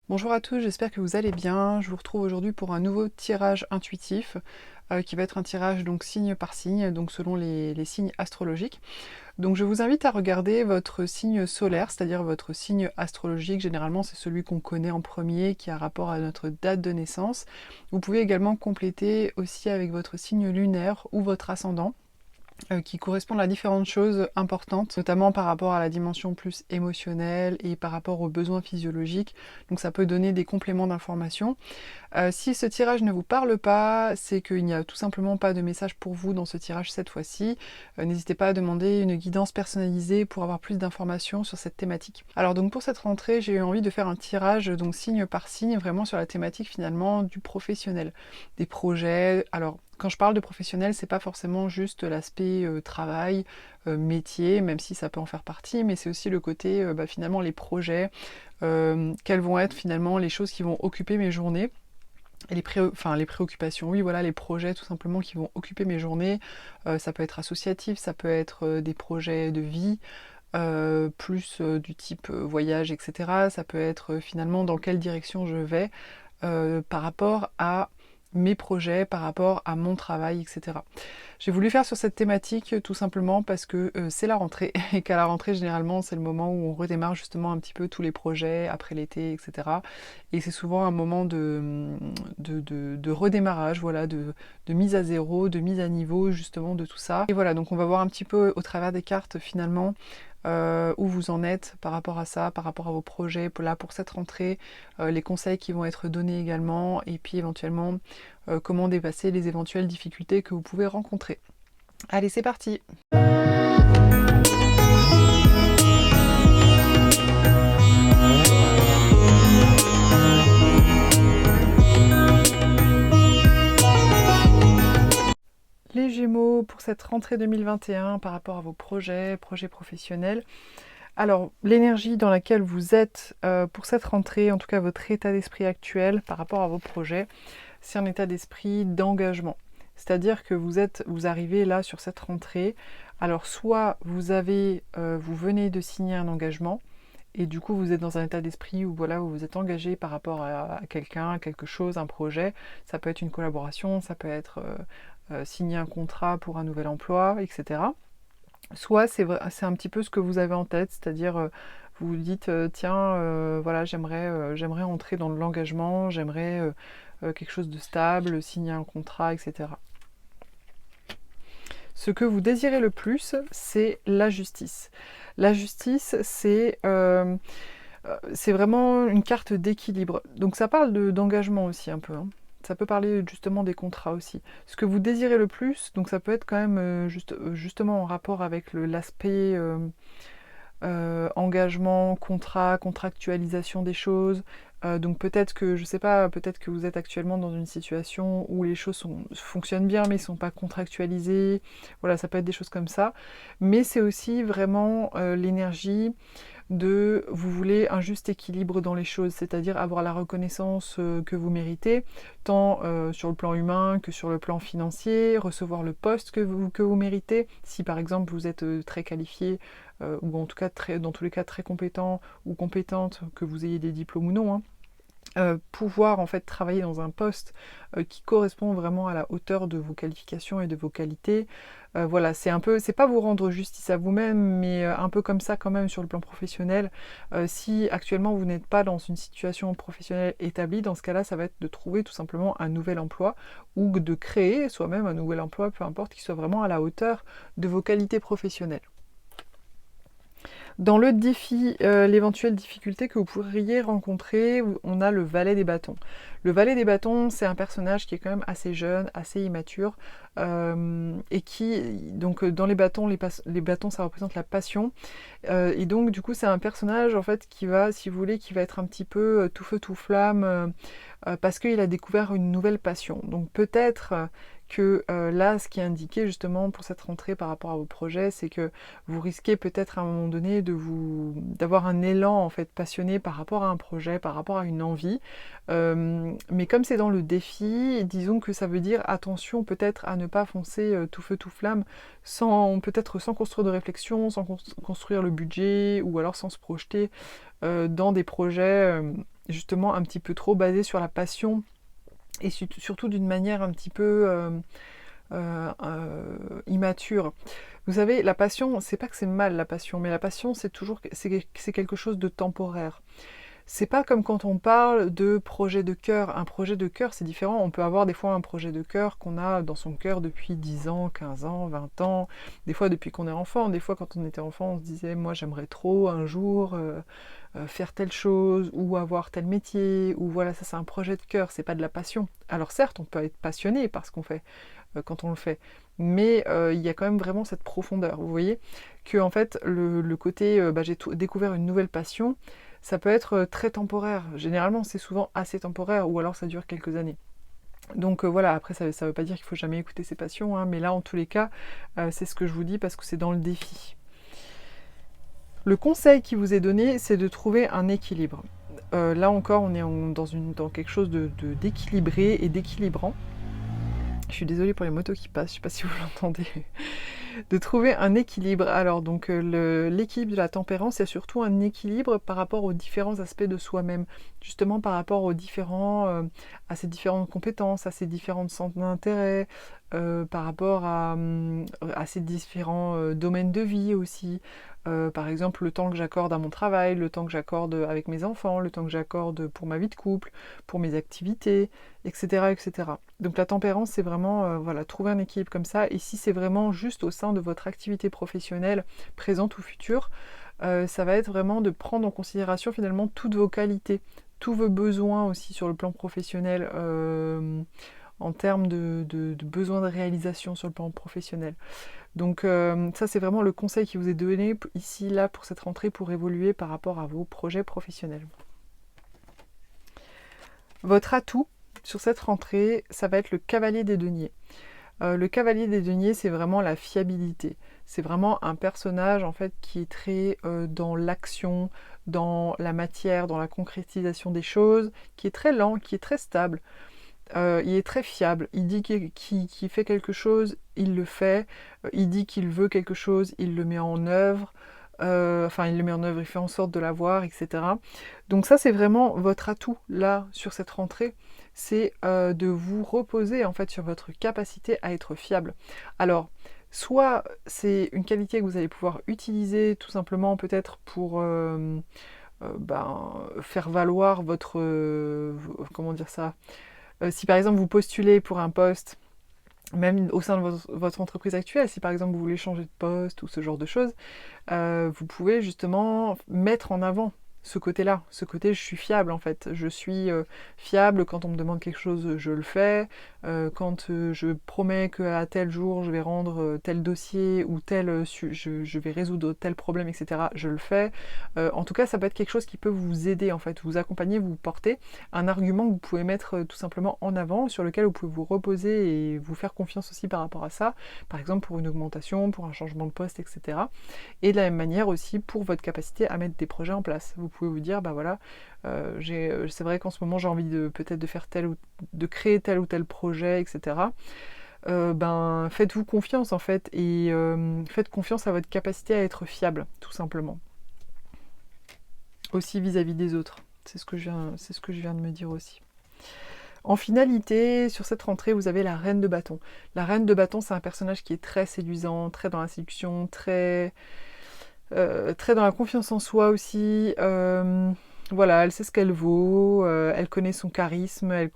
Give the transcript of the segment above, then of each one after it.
Bonjour à tous, j'espère que vous allez bien. Je vous retrouve aujourd'hui pour un nouveau tirage intuitif qui va être un tirage donc signe par signe, donc selon les signes astrologiques. Donc je vous invite à regarder votre signe solaire, c'est-à-dire votre signe astrologique. Généralement c'est celui qu'on connaît en premier, qui a rapport à notre date de naissance. Vous pouvez également compléter aussi avec votre signe lunaire ou votre ascendant, qui correspondent à différentes choses importantes, notamment par rapport à la dimension plus émotionnelle et par rapport aux besoins physiologiques. Donc ça peut donner des compléments d'information. Si ce tirage ne vous parle pas, c'est qu'il n'y a tout simplement pas de message pour vous dans ce tirage cette fois-ci. N'hésitez pas à demander une guidance personnalisée pour avoir plus d'informations sur cette thématique. Alors donc pour cette rentrée, j'ai eu envie de faire un tirage donc signe par signe, vraiment sur la thématique finalement du professionnel, des projets. Alors quand je parle de professionnel, c'est pas forcément juste l'aspect travail, métier, même si ça peut en faire partie, mais c'est aussi le côté finalement les projets, quelles vont être finalement les choses qui vont occuper mes journées. Et les préoccupations, oui, voilà, les projets tout simplement qui vont occuper mes journées. Ça peut être associatif, ça peut être des projets de vie, plus du type voyage, etc. Ça peut être finalement dans quelle direction je vais par rapport à mes projets, par rapport à mon travail, etc. J'ai voulu faire sur cette thématique tout simplement parce que c'est la rentrée et qu'à la rentrée généralement c'est le moment où on redémarre justement un petit peu tous les projets après l'été, etc. Et c'est souvent un moment de redémarrage, voilà, de mise à zéro, de mise à niveau justement de tout ça. Et voilà, donc on va voir un petit peu au travers des cartes finalement où vous en êtes par rapport à ça, par rapport à vos projets pour cette rentrée, les conseils qui vont être donnés également, et puis éventuellement comment dépasser les éventuelles difficultés que vous pouvez rencontrer. Allez, c'est parti! Les Gémeaux, pour cette rentrée 2021, par rapport à vos projets professionnels. Alors, l'énergie dans laquelle vous êtes pour cette rentrée, en tout cas votre état d'esprit actuel par rapport à vos projets, c'est un état d'esprit d'engagement. C'est-à-dire que vous arrivez là sur cette rentrée, alors soit vous venez de signer un engagement, et du coup vous êtes dans un état d'esprit où voilà, vous êtes engagé par rapport à quelqu'un, à quelque chose, un projet. Ça peut être une collaboration, ça peut être signer un contrat pour un nouvel emploi, etc. Soit c'est un petit peu ce que vous avez en tête, c'est-à-dire vous vous dites tiens, voilà, j'aimerais entrer dans l'engagement, j'aimerais quelque chose de stable, signer un contrat, etc. Ce que vous désirez le plus, c'est la justice. La justice, c'est vraiment une carte d'équilibre. Donc ça parle d'engagement aussi un peu, hein. Ça peut parler justement des contrats aussi. Ce que vous désirez le plus, donc ça peut être quand même justement en rapport avec l'aspect engagement, contrat, contractualisation des choses. Donc peut-être que, je sais pas, peut-être que vous êtes actuellement dans une situation où les choses fonctionnent bien mais ne sont pas contractualisées. Voilà, ça peut être des choses comme ça. Mais c'est aussi vraiment l'énergie vous voulez un juste équilibre dans les choses, c'est-à-dire avoir la reconnaissance que vous méritez, tant sur le plan humain que sur le plan financier, recevoir le poste que vous méritez. Si par exemple vous êtes très qualifié, ou en tout cas dans tous les cas très compétent ou compétente, que vous ayez des diplômes ou non, hein, pouvoir en fait travailler dans un poste qui correspond vraiment à la hauteur de vos qualifications et de vos qualités. Voilà, c'est pas vous rendre justice à vous-même, mais un peu comme ça quand même sur le plan professionnel. Si actuellement vous n'êtes pas dans une situation professionnelle établie, dans ce cas-là, ça va être de trouver tout simplement un nouvel emploi ou de créer soi-même un nouvel emploi, peu importe, qui soit vraiment à la hauteur de vos qualités professionnelles. Dans le défi, l'éventuelle difficulté que vous pourriez rencontrer, on a le valet des bâtons. Le valet des bâtons, c'est un personnage qui est quand même assez jeune, assez immature, et qui, donc dans les bâtons, les bâtons ça représente la passion, et donc du coup c'est un personnage en fait qui va, si vous voulez, qui va être un petit peu tout feu tout flamme, parce qu'il a découvert une nouvelle passion. Donc peut-être que là, ce qui est indiqué justement pour cette rentrée par rapport à vos projets, c'est que vous risquez peut-être à un moment donné d'avoir un élan en fait passionné par rapport à un projet, par rapport à une envie. Mais comme c'est dans le défi, disons que ça veut dire attention peut-être à ne pas foncer tout feu tout flamme, peut-être sans construire de réflexion, sans construire le budget, ou alors sans se projeter dans des projets justement un petit peu trop basé sur la passion et surtout d'une manière un petit peu immature. Vous savez, la passion, c'est pas que c'est mal la passion, mais la passion c'est quelque chose de temporaire. C'est pas comme quand on parle de projet de cœur. Un projet de cœur, c'est différent. On peut avoir des fois un projet de cœur qu'on a dans son cœur depuis 10 ans, 15 ans, 20 ans, des fois depuis qu'on est enfant. Des fois, quand on était enfant, on se disait, moi j'aimerais trop un jour faire telle chose, ou avoir tel métier, ou voilà, ça c'est un projet de cœur, c'est pas de la passion. Alors certes, on peut être passionné par ce qu'on fait quand on le fait, mais il y a quand même vraiment cette profondeur. Vous voyez que en fait, le côté j'ai découvert une nouvelle passion, ça peut être très temporaire. Généralement, c'est souvent assez temporaire, ou alors ça dure quelques années. Donc voilà, après ça ne veut pas dire qu'il faut jamais écouter ses passions, hein, mais là en tous les cas, c'est ce que je vous dis parce que c'est dans le défi. Le conseil qui vous est donné, c'est de trouver un équilibre. Là encore, on est dans quelque chose d'équilibré et d'équilibrant. Je suis désolée pour les motos qui passent, je ne sais pas si vous l'entendez. De trouver un équilibre. Alors donc l'équilibre de la tempérance, c'est surtout un équilibre par rapport aux différents aspects de soi-même, justement par rapport à ses différentes compétences, à ses différents centres d'intérêt, par rapport à ses différents domaines de vie aussi. Par exemple, le temps que j'accorde à mon travail, le temps que j'accorde avec mes enfants, le temps que j'accorde pour ma vie de couple, pour mes activités, etc. etc. Donc la tempérance, c'est vraiment voilà, trouver un équilibre comme ça. Et si c'est vraiment juste au sein de votre activité professionnelle, présente ou future, ça va être vraiment de prendre en considération finalement toutes vos qualités, tous vos besoins aussi sur le plan professionnel, en termes de besoins de réalisation sur le plan professionnel. Donc ça c'est vraiment le conseil qui vous est donné ici, là, pour cette rentrée, pour évoluer par rapport à vos projets professionnels. Votre atout sur cette rentrée, ça va être le cavalier des deniers. Le cavalier des deniers, c'est vraiment la fiabilité. C'est vraiment un personnage en fait qui est très dans l'action, dans la matière, dans la concrétisation des choses, qui est très lent, qui est très stable. Il est très fiable. Il dit qu'il fait quelque chose, il le fait. Il dit qu'il veut quelque chose, il le met en œuvre. Il le met en œuvre, il fait en sorte de l'avoir, etc. Donc ça, c'est vraiment votre atout, là, sur cette rentrée. C'est de vous reposer, en fait, sur votre capacité à être fiable. Alors, soit c'est une qualité que vous allez pouvoir utiliser, tout simplement, peut-être pour faire valoir votre... comment dire ça, si par exemple vous postulez pour un poste, même au sein de votre entreprise actuelle, si par exemple vous voulez changer de poste ou ce genre de choses, vous pouvez justement mettre en avant ce côté-là, ce côté je suis fiable en fait, je suis fiable, quand on me demande quelque chose je le fais, quand je promets qu'à tel jour je vais rendre tel dossier ou je vais résoudre tel problème, etc., je le fais. En tout cas ça peut être quelque chose qui peut vous aider en fait, vous accompagner, vous porter, un argument que vous pouvez mettre tout simplement en avant, sur lequel vous pouvez vous reposer et vous faire confiance aussi par rapport à ça, par exemple pour une augmentation, pour un changement de poste, etc. Et de la même manière aussi pour votre capacité à mettre des projets en place. Vous pouvez vous dire, bah voilà, c'est vrai qu'en ce moment j'ai envie peut-être de faire de créer tel ou tel projet, etc. Faites-vous confiance en fait et faites confiance à votre capacité à être fiable, tout simplement. Aussi vis-à-vis des autres. C'est ce que je viens de me dire aussi. En finalité, sur cette rentrée, vous avez la reine de bâton. La reine de bâton, c'est un personnage qui est très séduisant, très dans la séduction, très dans la confiance en soi aussi. Voilà, elle sait ce qu'elle vaut, elle connaît son charisme, elle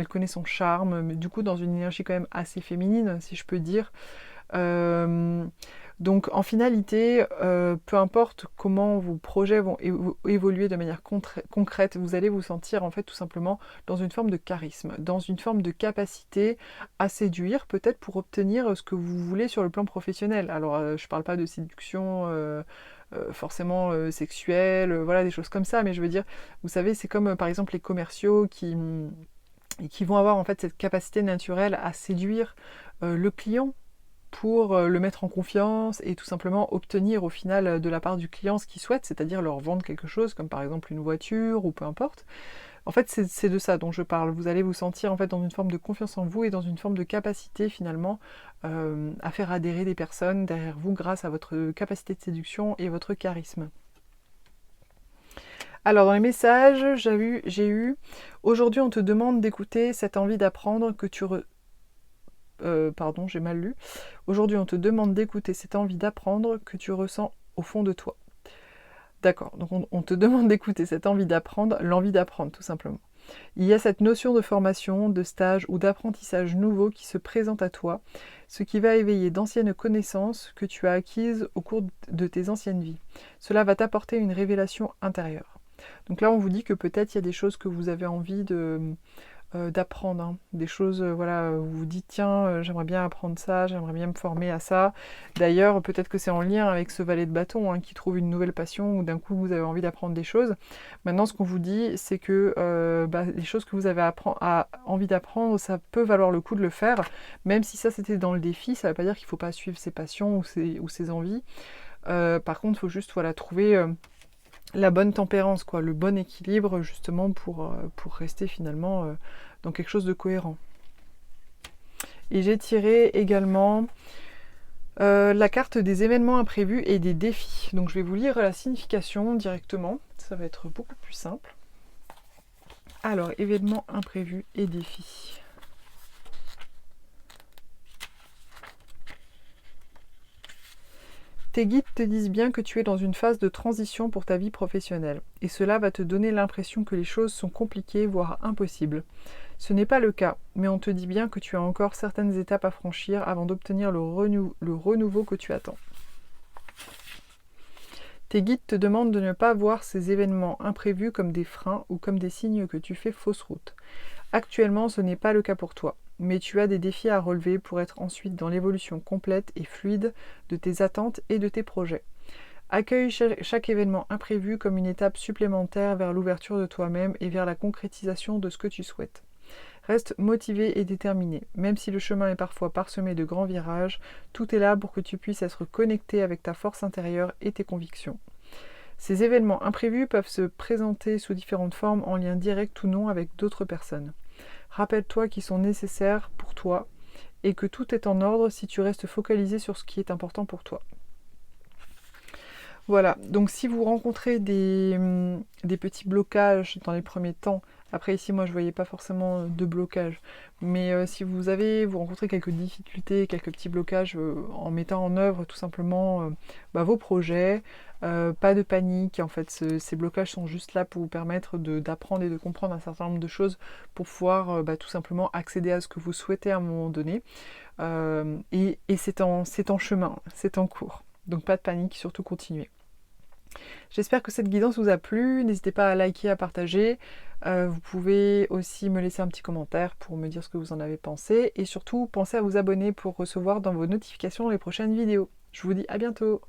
connaît son charme, mais du coup dans une énergie quand même assez féminine, si je peux dire. Donc en finalité, peu importe comment vos projets vont évoluer de manière concrète, vous allez vous sentir en fait tout simplement dans une forme de charisme, dans une forme de capacité à séduire, peut-être pour obtenir ce que vous voulez sur le plan professionnel. Alors je parle pas de séduction forcément sexuelle, voilà, des choses comme ça, mais je veux dire, vous savez, c'est comme par exemple les commerciaux qui vont avoir en fait cette capacité naturelle à séduire le client, pour le mettre en confiance et tout simplement obtenir au final de la part du client ce qu'il souhaite, c'est-à-dire leur vendre quelque chose, comme par exemple une voiture ou peu importe. En fait, c'est de ça dont je parle. Vous allez vous sentir en fait dans une forme de confiance en vous et dans une forme de capacité finalement à faire adhérer des personnes derrière vous grâce à votre capacité de séduction et votre charisme. Alors dans les messages, j'ai eu aujourd'hui on te demande d'écouter cette envie d'apprendre que pardon, j'ai mal lu. Aujourd'hui on te demande d'écouter cette envie d'apprendre que tu ressens au fond de toi. D'accord, donc on te demande d'écouter cette envie d'apprendre, l'envie d'apprendre tout simplement. Il y a cette notion de formation, de stage ou d'apprentissage nouveau qui se présente à toi, ce qui va éveiller d'anciennes connaissances que tu as acquises au cours de tes anciennes vies. Cela va t'apporter une révélation intérieure. Donc là, on vous dit que peut-être il y a des choses que vous avez envie d'apprendre, hein. Des choses, voilà, où vous vous dites tiens, j'aimerais bien apprendre ça, j'aimerais bien me former à ça. D'ailleurs, peut-être que c'est en lien avec ce valet de bâton, hein, qui trouve une nouvelle passion ou d'un coup vous avez envie d'apprendre des choses. Maintenant, ce qu'on vous dit, c'est que les choses que vous avez envie d'apprendre, ça peut valoir le coup de le faire, même si ça c'était dans le défi, ça ne veut pas dire qu'il ne faut pas suivre ses passions ou ses envies. Par contre, il faut juste voilà, trouver la bonne tempérance, quoi, le bon équilibre justement pour rester finalement dans quelque chose de cohérent. Et j'ai tiré également la carte des événements imprévus et des défis. Donc je vais vous lire la signification directement, ça va être beaucoup plus simple. Alors, événements imprévus et défis. Tes guides te disent bien que tu es dans une phase de transition pour ta vie professionnelle, et cela va te donner l'impression que les choses sont compliquées, voire impossibles. Ce n'est pas le cas, mais on te dit bien que tu as encore certaines étapes à franchir avant d'obtenir le renouveau que tu attends. Tes guides te demandent de ne pas voir ces événements imprévus comme des freins ou comme des signes que tu fais fausse route. Actuellement, ce n'est pas le cas pour toi, mais tu as des défis à relever pour être ensuite dans l'évolution complète et fluide de tes attentes et de tes projets. Accueille chaque événement imprévu comme une étape supplémentaire vers l'ouverture de toi-même et vers la concrétisation de ce que tu souhaites. Reste motivé et déterminé. Même si le chemin est parfois parsemé de grands virages, tout est là pour que tu puisses être connecté avec ta force intérieure et tes convictions. Ces événements imprévus peuvent se présenter sous différentes formes en lien direct ou non avec d'autres personnes. Rappelle-toi qu'ils sont nécessaires pour toi et que tout est en ordre si tu restes focalisé sur ce qui est important pour toi. Voilà, donc si vous rencontrez des petits blocages dans les premiers temps, après ici moi je ne voyais pas forcément de blocage, mais si vous rencontrez quelques difficultés, quelques petits blocages en mettant en œuvre tout simplement vos projets, pas de panique, en fait ces blocages sont juste là pour vous permettre d'apprendre et de comprendre un certain nombre de choses pour pouvoir tout simplement accéder à ce que vous souhaitez à un moment donné. Et c'est en chemin, c'est en cours. Donc pas de panique, surtout continuez. J'espère que cette guidance vous a plu, n'hésitez pas à liker, à partager. Vous pouvez aussi me laisser un petit commentaire pour me dire ce que vous en avez pensé. Et surtout, pensez à vous abonner pour recevoir dans vos notifications les prochaines vidéos. Je vous dis à bientôt.